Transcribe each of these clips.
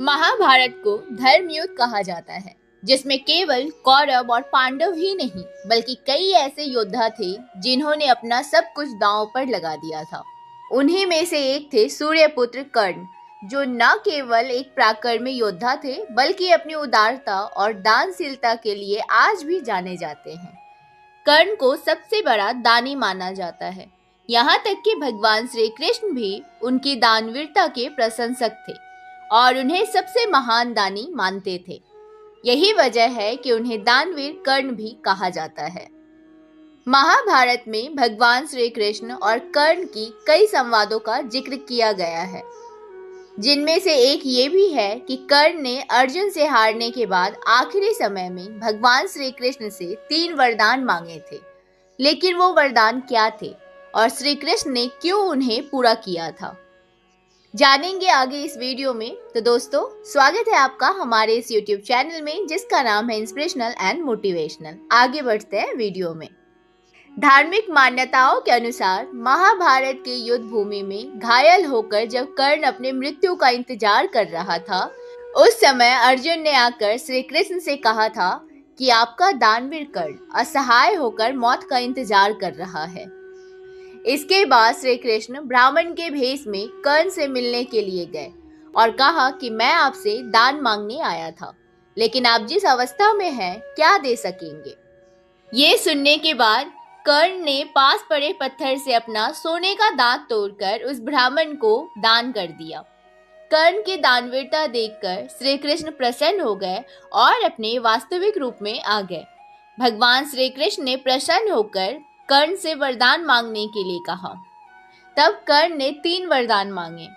महाभारत को धर्म युद्ध कहा जाता है, जिसमें केवल कौरव और पांडव ही नहीं बल्कि कई ऐसे योद्धा थे जिन्होंने अपना सब कुछ दांव पर लगा दिया था। उन्हीं में से एक थे सूर्यपुत्र कर्ण, जो न केवल एक पराक्रमी योद्धा थे बल्कि अपनी उदारता और दानशीलता के लिए आज भी जाने जाते हैं। कर्ण को सबसे बड़ा दानी माना जाता है, यहाँ तक कि भगवान श्री कृष्ण भी उनकी दानवीरता के प्रशंसक थे और उन्हें सबसे महान दानी मानते थे। यही वजह है कि उन्हें दानवीर कर्ण भी कहा जाता है। महाभारत में भगवान श्री कृष्ण और कर्ण की कई संवादों का जिक्र किया गया है, जिनमें से एक ये भी है कि कर्ण ने अर्जुन से हारने के बाद आखिरी समय में भगवान श्री कृष्ण से 3 वरदान मांगे थे। लेकिन वो वरदान क्या थे और श्री कृष्ण ने क्यों उन्हें पूरा किया था, जानेंगे आगे इस वीडियो में। तो दोस्तों, स्वागत है आपका हमारे इस YouTube चैनल में, जिसका नाम है इंस्पिरेशनल एंड मोटिवेशनल। आगे बढ़ते हैं वीडियो में। धार्मिक मान्यताओं के अनुसार महाभारत के युद्ध भूमि में घायल होकर जब कर्ण अपने मृत्यु का इंतजार कर रहा था, उस समय अर्जुन ने आकर श्री कृष्ण से कहा था कि आपका दानवीर कर्ण असहाय होकर मौत का इंतजार कर रहा है। इसके बाद श्री कृष्ण ब्राह्मण के भेष में कर्ण से मिलने के लिए गए और कहा कि मैं आपसे दान मांगने आया था, लेकिन आप जिस अवस्था में हैं क्या दे सकेंगे। ये सुनने के बाद कर्ण ने पास पड़े पत्थर से अपना सोने का दांत तोड़कर उस ब्राह्मण को दान कर दिया। कर्ण की दानवीरता देखकर श्री कृष्ण प्रसन्न हो गए और अपने वास्तविक रूप में आ गए। भगवान श्री कृष्ण ने प्रसन्न होकर कर्ण से वरदान मांगने के लिए कहा। तब कर्ण ने 3 वरदान मांगे।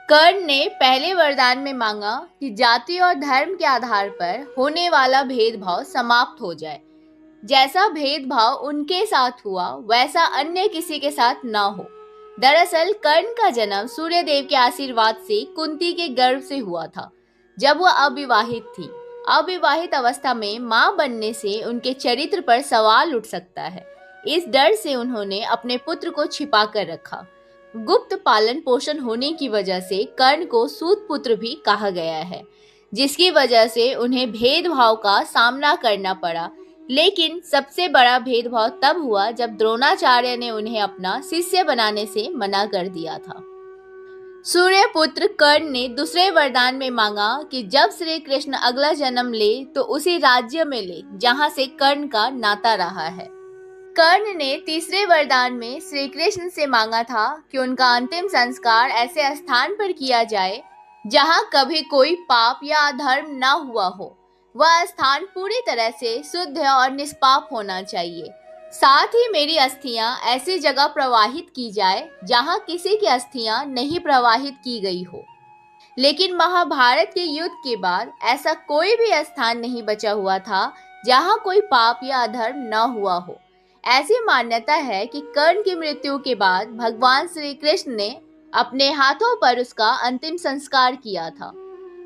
कर्ण ने पहले वरदान में मांगा कि जाति और धर्म के आधार पर होने वाला भेदभाव समाप्त हो जाए। जैसा भेदभाव उनके साथ हुआ वैसा अन्य किसी के साथ न हो। दरअसल कर्ण का जन्म सूर्यदेव के आशीर्वाद से कुंती के गर्भ से हुआ था, जब वह अविवाहित थी। अविवाहित अवस्था में मां बनने से उनके चरित्र पर सवाल उठ सकता है। इस डर से उन्होंने अपने पुत्र को छिपा कर रखा। गुप्त पालन पोषण होने की वजह से कर्ण को सूत पुत्र भी कहा गया है, जिसकी वजह से उन्हें भेदभाव का सामना करना पड़ा। लेकिन सबसे बड़ा भेदभाव तब हुआ जब द्रोणाचार्य ने उन्हें अपना शिष्य बनाने से मना कर दिया था। सूर्यपुत्र कर्ण ने दूसरे वरदान में मांगा कि जब श्री कृष्ण अगला जन्म ले तो उसी राज्य में ले जहां से कर्ण का नाता रहा है। कर्ण ने तीसरे वरदान में श्री कृष्ण से मांगा था कि उनका अंतिम संस्कार ऐसे स्थान पर किया जाए जहां कभी कोई पाप या अधर्म न हुआ हो। वह स्थान पूरी तरह से शुद्ध और निष्पाप होना चाहिए। साथ ही मेरी अस्थियां ऐसी जगह प्रवाहित की जाए जहां किसी की अस्थियां नहीं प्रवाहित की गई हो। लेकिन महाभारत के युद्ध के बाद ऐसा कोई भी स्थान नहीं बचा हुआ था जहां कोई पाप या अधर्म न हुआ हो। ऐसी मान्यता है कि कर्ण की मृत्यु के बाद भगवान श्री कृष्ण ने अपने हाथों पर उसका अंतिम संस्कार किया था।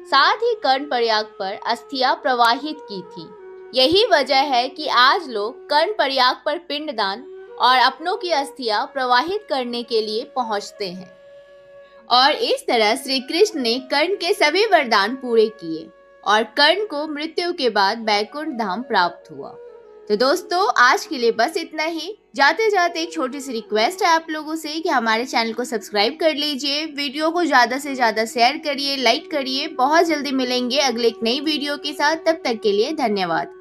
साथ ही कर्ण प्रयाग पर अस्थियां प्रवाहित की थी। यही वजह है कि आज लोग कर्ण प्रयाग पर पिंडदान और अपनों की अस्थियां प्रवाहित करने के लिए पहुंचते हैं। और इस तरह श्री कृष्ण ने कर्ण के सभी वरदान पूरे किए और कर्ण को मृत्यु के बाद वैकुंठ धाम प्राप्त हुआ। तो दोस्तों, आज के लिए बस इतना ही। जाते जाते एक छोटी सी रिक्वेस्ट है आप लोगों से कि हमारे चैनल को सब्सक्राइब कर लीजिए, वीडियो को ज़्यादा से ज़्यादा शेयर करिए, लाइक करिए। बहुत जल्दी मिलेंगे अगले एक नई वीडियो के साथ। तब तक के लिए धन्यवाद।